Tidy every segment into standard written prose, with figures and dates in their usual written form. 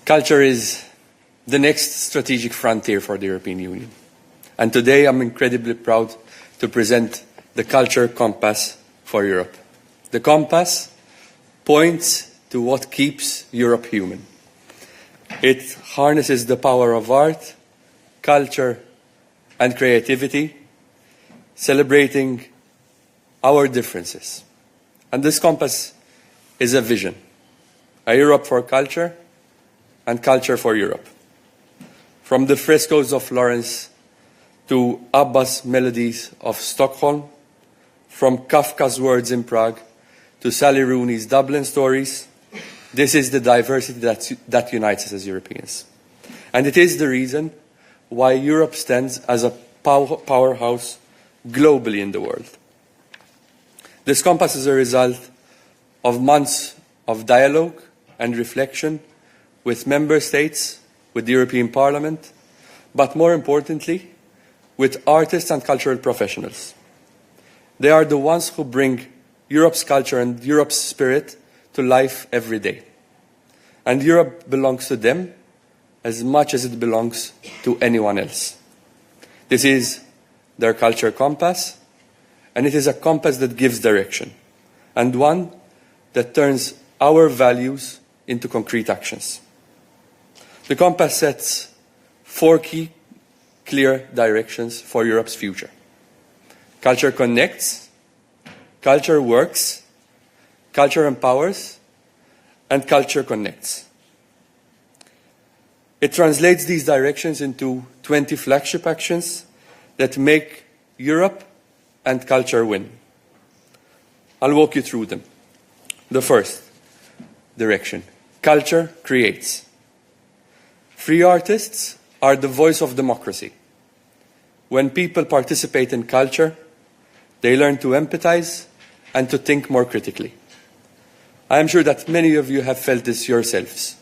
Culture is the next strategic frontier for the European Union. And today I'm incredibly proud to present the Culture Compass for Europe. The compass points to what keeps Europe human. It harnesses the power of art, culture, and creativity, celebrating our differences. And this compass is a vision, a Europe for culture and culture for Europe. From the frescoes of Florence to Abba's melodies of Stockholm, from Kafka's words in Prague to Sally Rooney's Dublin stories, this is the diversity that unites us as Europeans. And it is the reason why Europe stands as a powerhouse globally in the world. This compass is a result of months of dialogue and reflection with member states, with the European Parliament, but more importantly, with artists and cultural professionals. They are the ones who bring Europe's culture and Europe's spirit to life every day. And Europe belongs to them as much as it belongs to anyone else. This is their culture compass, and it is a compass that gives direction, and one that turns our values into concrete actions. The compass sets 4 key, clear directions for Europe's future. Culture connects, culture works, culture empowers, and culture connects. It translates these directions into 20 flagship actions that make Europe and culture win. I'll walk you through them. The first direction, culture creates. Free artists are the voice of democracy. When people participate in culture, they learn to empathize and to think more critically. I am sure that many of you have felt this yourselves,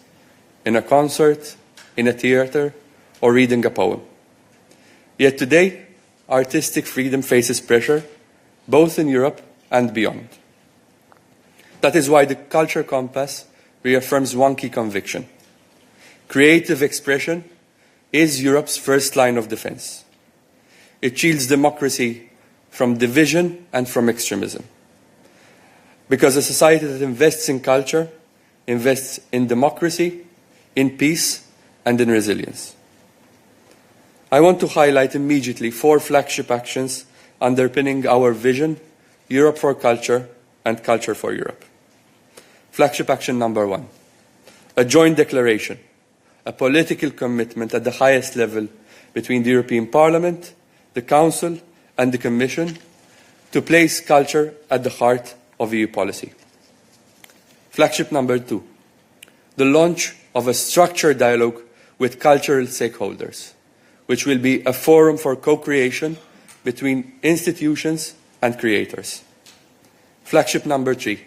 in a concert, in a theater, or reading a poem. Yet today, artistic freedom faces pressure, both in Europe and beyond. That is why the Culture Compass reaffirms one key conviction. Creative expression is Europe's first line of defense. It shields democracy from division and from extremism. Because a society that invests in culture invests in democracy, in peace, and in resilience. I want to highlight immediately 4 flagship actions underpinning our vision, Europe for culture and culture for Europe. Flagship action number 1, a joint declaration, a political commitment at the highest level between the European Parliament, the Council, and the Commission to place culture at the heart of EU policy. Flagship number 2, the launch of a structured dialogue with cultural stakeholders, which will be a forum for co-creation between institutions and creators. Flagship number 3,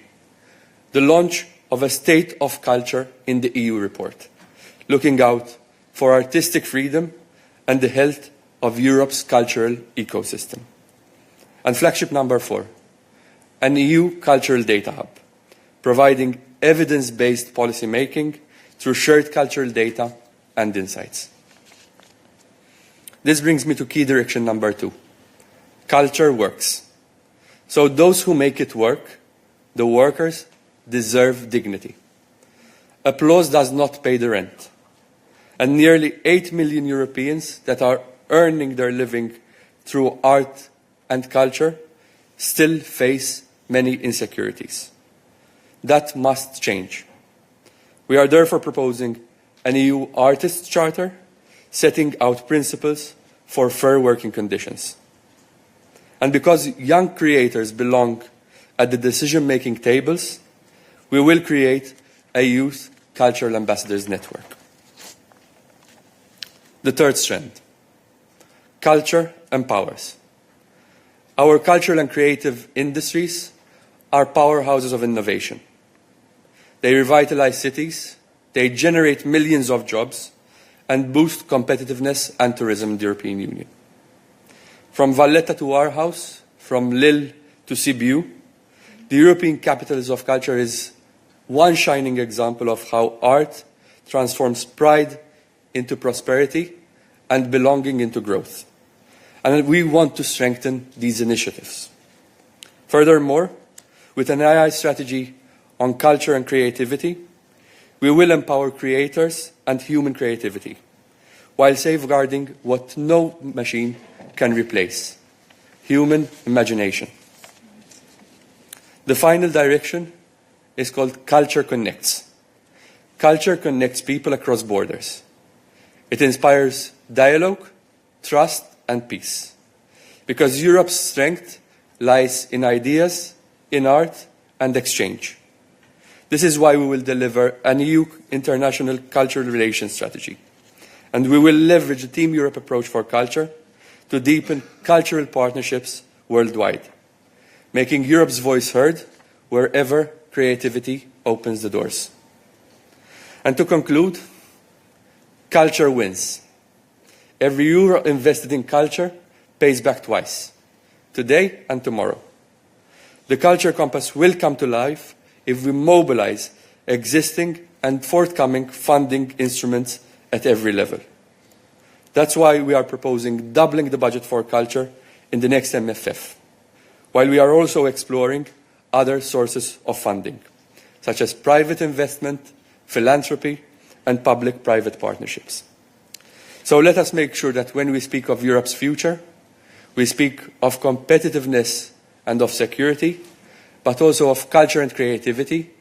the launch of a State of Culture in the EU report, looking out for artistic freedom and the health of Europe's cultural ecosystem. And flagship number 4, an EU cultural data hub, providing evidence-based policy making through shared cultural data and insights. This brings me to key direction number 2. Culture works. So those who make it work, the workers, deserve dignity. Applause does not pay the rent. And nearly 8 million Europeans that are earning their living through art and culture still face many insecurities. That must change. We are therefore proposing an EU Artists' Charter, setting out principles for fair working conditions. And because young creators belong at the decision-making tables, we will create a Youth Cultural Ambassadors Network. The third strand, culture empowers. Our cultural and creative industries are powerhouses of innovation. They revitalize cities, they generate millions of jobs, and boost competitiveness and tourism in the European Union. From Valletta to Aarhus, from Lille to Sibiu, the European Capitals of Culture is one shining example of how art transforms pride into prosperity and belonging into growth. And we want to strengthen these initiatives. Furthermore, with an AI strategy on culture and creativity, we will empower creators and human creativity, while safeguarding what no machine can replace: human imagination. The final direction is called Culture Connects. Culture connects people across borders. It inspires dialogue, trust, and peace. Because Europe's strength lies in ideas, in art, and exchange. This is why we will deliver an EU international cultural relations strategy. And we will leverage the Team Europe approach for culture to deepen cultural partnerships worldwide, making Europe's voice heard wherever creativity opens the doors. And to conclude, culture wins. Every euro invested in culture pays back twice, today and tomorrow. The Culture Compass will come to life if we mobilize existing and forthcoming funding instruments at every level. That's why we are proposing doubling the budget for culture in the next MFF, while we are also exploring other sources of funding, such as private investment, philanthropy, and public-private partnerships. So let us make sure that when we speak of Europe's future, we speak of competitiveness and of security, but also of culture and creativity,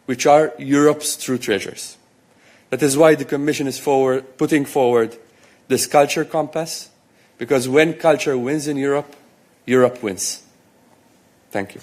which are Europe's true treasures. That is why the Commission is putting forward this Culture Compass, because when culture wins in Europe, Europe wins. Thank you.